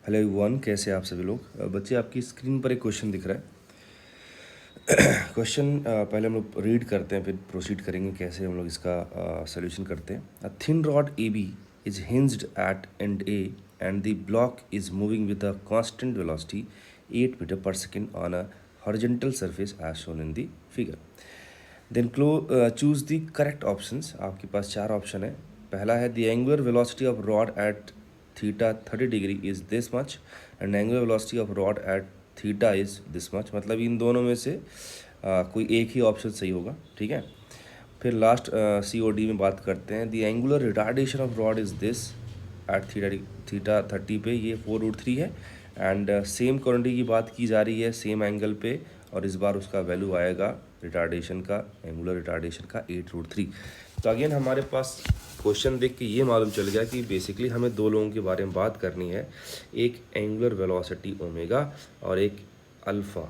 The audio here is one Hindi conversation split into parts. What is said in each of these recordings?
हेलो एवरीवन, कैसे हैं आप सभी लोग। बच्चे, आपकी स्क्रीन पर एक क्वेश्चन दिख रहा है। क्वेश्चन पहले हम लोग रीड करते हैं, फिर प्रोसीड करेंगे कैसे हम लोग इसका सोल्यूशन करते हैं। A thin rod A B is hinged at end A and the block is moving with a constant velocity 8 metre per second on a horizontal surface as shown in the figure. Then choose the correct options. आपके पास 4 ऑप्शन है। पहला है the angular velocity of rod at theta 30 degree is this much and angular velocity of rod at theta is this much. मतलब इन दोनों में से कोई एक ही ऑप्शन सही होगा, ठीक है। फिर लास्ट COD में बात करते हैं। The angular retardation of rod is this eight theta 30 पे, ये 4√3 है। एंड सेम क्वांटिटी की बात की जा रही है सेम एंगल पे, और इस बार उसका वैल्यू आएगा रिटार्डेशन का, एंगुलर रिटार्डेशन का 8√3। तो अगेन हमारे पास क्वेश्चन देख के ये मालूम चल गया कि बेसिकली हमें दो लोगों के बारे में बात करनी है। एक एंगुलर वेलोसिटी ओमेगा और एक अल्फ़ा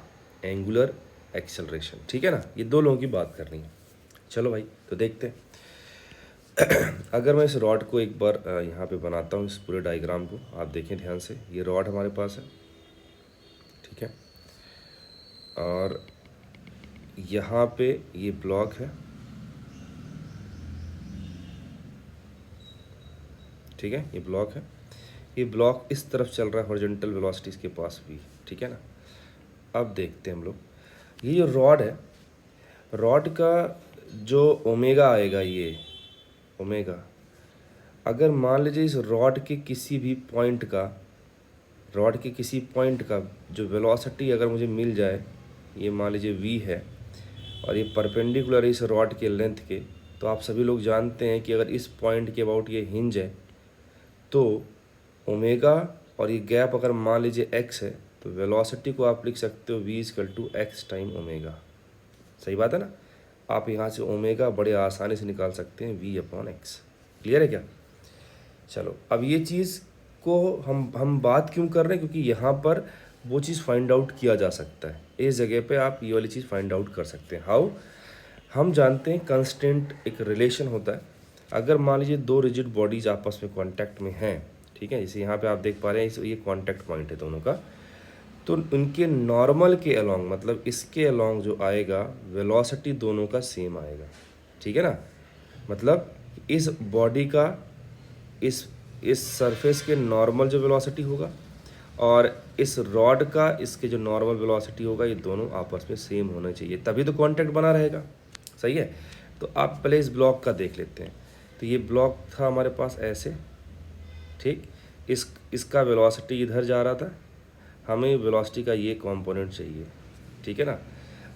एंगुलर एक्सेलरेशन, ठीक है ना। ये दो लोगों की बात करनी है। चलो भाई, तो देखते हैं। अगर मैं इस रॉड को एक बार यहाँ पे बनाता हूँ, इस पूरे डायग्राम को आप देखें ध्यान से। ये रॉड हमारे पास है, ठीक है, और यहाँ पे ये ब्लॉक है, ठीक है। ये ब्लॉक है, ये ब्लॉक इस तरफ चल रहा है हॉरिजॉन्टल वेलोसिटी इसके पास भी, ठीक है ना। अब देखते हैं हम लोग, ये जो रॉड है, रॉड का जो ओमेगा आएगा, ये ओमेगा, अगर मान लीजिए इस रॉड के किसी भी पॉइंट का, रॉड के किसी पॉइंट का जो वेलोसिटी अगर मुझे मिल जाए, ये मान लीजिए v है और ये परपेंडिकुलर है इस रॉड के लेंथ के, तो आप सभी लोग जानते हैं कि अगर इस पॉइंट के अबाउट ये हिंज है तो ओमेगा और ये गैप अगर मान लीजिए x है, तो वेलोसिटी को आप लिख सकते हो v=x टाइम ओमेगा। सही बात है ना। आप यहाँ से ओमेगा बड़े आसानी से निकाल सकते हैं v/x। क्लियर है क्या। चलो, अब ये चीज़ को हम बात क्यों कर रहे हैं, क्योंकि यहाँ पर वो चीज़ फाइंड आउट किया जा सकता है। इस जगह पे आप ये वाली चीज़ फाइंड आउट कर सकते हैं। हाउ, हम जानते हैं कंस्टेंट एक रिलेशन होता है। अगर मान लीजिए दो रिजिड बॉडीज आपस में कांटेक्ट में हैं, ठीक है, जैसे यहाँ पे आप देख पा रहे हैं ये कांटेक्ट पॉइंट है दोनों का, तो उनके नॉर्मल के अलोंग, मतलब इसके अलोंग जो आएगा वेलोसिटी दोनों का सेम आएगा, ठीक है ना। मतलब इस बॉडी का इस सरफेस के नॉर्मल जो वेलोसिटी होगा और इस रॉड का इसके जो नॉर्मल वेलोसिटी होगा, ये दोनों आपस में सेम होना चाहिए, तभी तो कांटेक्ट बना रहेगा। सही है। तो आप पहले इस ब्लॉक का देख लेते हैं। तो ये ब्लॉक था हमारे पास ऐसे, ठीक। इसका वेलोसिटी इधर जा रहा था, हमें वेलोसिटी का ये कंपोनेंट चाहिए, ठीक है ना।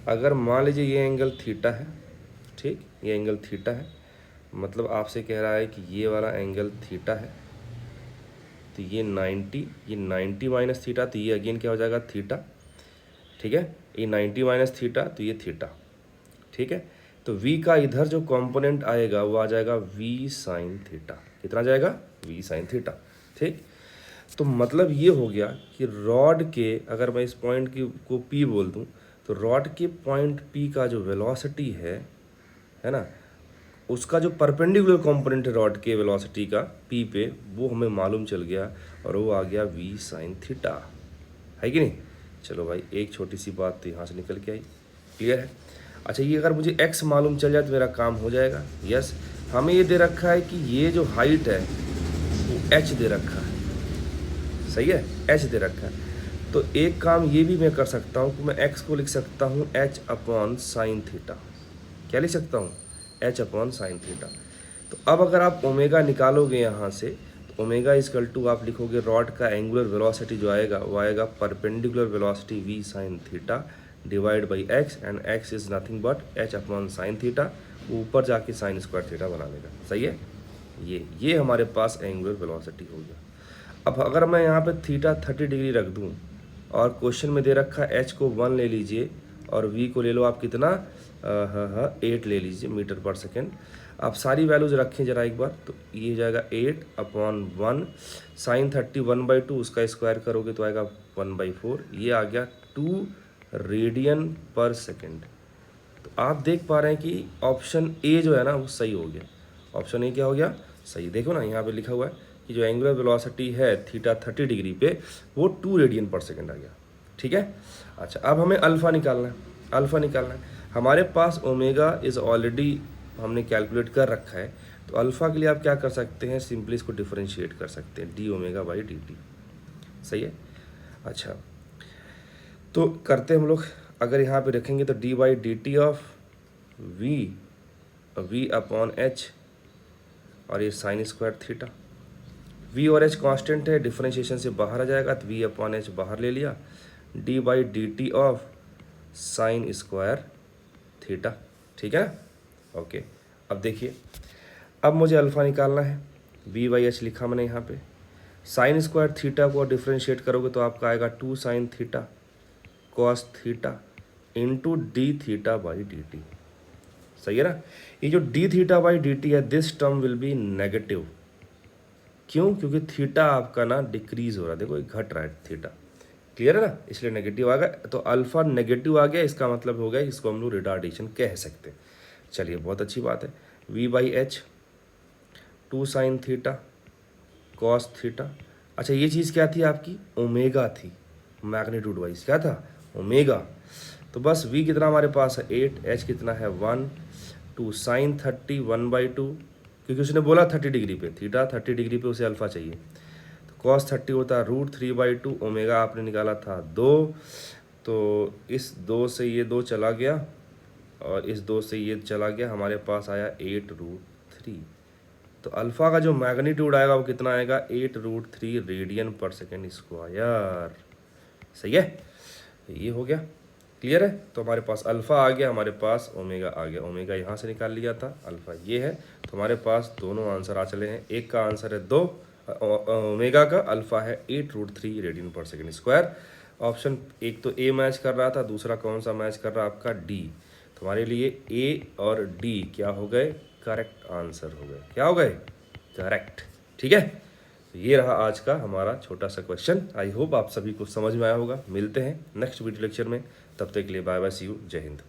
अगर मान लीजिए ये एंगल थीटा है, ठीक, ये एंगल थीटा है, मतलब आपसे कह रहा है कि ये वाला एंगल थीटा है, तो ये 90 माइनस थीटा, तो ये अगेन क्या हो जाएगा थीटा, ठीक है। ये 90 माइनस थीटा, तो ये थीटा, ठीक है। तो v का इधर जो कंपोनेंट आएगा वो आ जाएगा v साइन थीटा। कितना जाएगा, v साइन थीटा, ठीक। तो मतलब ये हो गया कि रॉड के, अगर मैं इस पॉइंट की को P बोल दूं, तो रॉड के पॉइंट P का जो वेलोसिटी है ना, उसका जो परपेंडिकुलर कंपोनेंट है रॉड के वेलोसिटी का P पे, वो हमें मालूम चल गया और वो आ गया v साइन थीटा, है कि नहीं। चलो भाई, एक छोटी सी बात तो यहाँ से निकल के आई। क्लियर है। अच्छा, ये अगर मुझे x मालूम चल जाए तो मेरा काम हो जाएगा। यस, हमें ये दे रखा है कि ये जो हाइट है वो h दे रखा है, सही है, h दे रखा है। तो एक काम ये भी मैं कर सकता हूँ कि मैं x को लिख सकता हूँ h/sin थीटा। क्या लिख सकता हूँ, h/sin थीटा। तो अब अगर आप ओमेगा निकालोगे यहाँ से, तो ओमेगा इजकल टू आप लिखोगे रॉड का एंगुलर वेलोसिटी जो आएगा वो आएगा perpendicular velocity v sine theta divide by x, and x is nothing but h/sin theta. ऊपर जाके साइन स्क्वायर थीटा बना देगा। सही है। ये हमारे पास एंगुलर वेलोसिटी हो गया। अब अगर मैं यहाँ पे थीटा 30 डिग्री रख दूँ और क्वेश्चन में दे रखा h को 1 ले लीजिए और v को ले लो आप कितना, 8 ले लीजिए मीटर पर सेकेंड। आप सारी वैल्यूज रखें जरा एक बार, तो ये हो जाएगा 8/1 साइन 30 1/2, उसका स्क्वायर करोगे तो आएगा 1/4। ये आ गया 2 रेडियन पर सेकेंड। तो आप देख पा रहे हैं कि ऑप्शन ए जो है ना वो सही हो गया। ऑप्शन ए क्या हो गया, सही। देखो ना यहाँ पे लिखा हुआ है कि जो एंगुलर वेलोसिटी है थीटा 30 डिग्री पे वो 2 रेडियन पर सेकेंड आ गया। ठीक है, अच्छा अब हमें अल्फ़ा निकालना है। अल्फ़ा निकालना है, हमारे पास ओमेगा इज़ ऑलरेडी हमने कैलकुलेट कर रखा है, तो अल्फ़ा के लिए आप क्या कर सकते हैं, सिंपली इसको डिफरेंशिएट कर सकते हैं, D omega by D T. सही है, अच्छा तो करते हैं हम लोग, अगर यहाँ पे रखेंगे तो D by D T of V upon H, और ये साइन स्क्वायर थीटा। वी और एच कांस्टेंट है, डिफरेंशिएशन से बाहर आ जाएगा, तो वी अपॉन एच बाहर ले लिया, D by D T of sine square theta. ठीक है ना, ओके। अब देखिए, अब मुझे अल्फ़ा निकालना है, वी बाई एच लिखा मैंने यहाँ पे, साइन स्क्वायर थीटा को डिफरेंशिएट करोगे तो आपका आएगा 2 sine theta cos theta into D theta by D T. सही है ना, ये जो D theta by D T है, this term will be negative. क्यों, क्योंकि थीटा आपका ना डिक्रीज हो रहा है, देखो ये घट रहा है थीटा, क्लियर है ना, इसलिए नेगेटिव आ गया। तो अल्फ़ा नेगेटिव आ गया, इसका मतलब हो गया इसको हम लोग रिटार्डेशन कह सकते हैं। चलिए बहुत अच्छी बात है, V by H 2 sine theta cos theta. अच्छा ये चीज़ क्या थी आपकी, ओमेगा थी, मैग्नीट्यूड वाइज क्या था, ओमेगा। तो बस v कितना हमारे पास है 8, h कितना है 1, 2 साइन 30 1/2, क्योंकि उसने बोला 30 डिग्री पे, थीटा 30 डिग्री पे उसे अल्फ़ा चाहिए, तो कॉस 30 होता है √3/2, ओमेगा आपने निकाला था 2, तो इस 2 से ये 2 चला गया और इस 2 से ये चला गया, हमारे पास आया 8√3। तो अल्फ़ा का जो मैग्नीट्यूड आएगा वो कितना आएगा, 8√3 रेडियन पर सेकेंड स्क्वायर। सही है, ये हो गया, क्लियर है। तो हमारे पास अल्फ़ा आ गया, हमारे पास ओमेगा आ गया, ओमेगा यहाँ से निकाल लिया था, अल्फ़ा ये है, तो हमारे पास दोनों आंसर आ चले हैं। एक का आंसर है 2 ओमेगा का, अल्फ़ा है 8√3 रेडियन पर सेकेंड स्क्वायर। ऑप्शन एक तो ए मैच कर रहा था, दूसरा कौन सा मैच कर रहा है आपका, डी। तो हमारे लिए ए और डी क्या हो गए, करेक्ट आंसर हो गए, क्या हो गए, करेक्ट। ठीक है, तो ये रहा आज का हमारा छोटा सा क्वेश्चन। आई होप आप सभी को समझ में आया होगा। मिलते हैं नेक्स्ट वीडियो लेक्चर में, तब तक के लिए बाय बाय, सी यू, जय हिंद।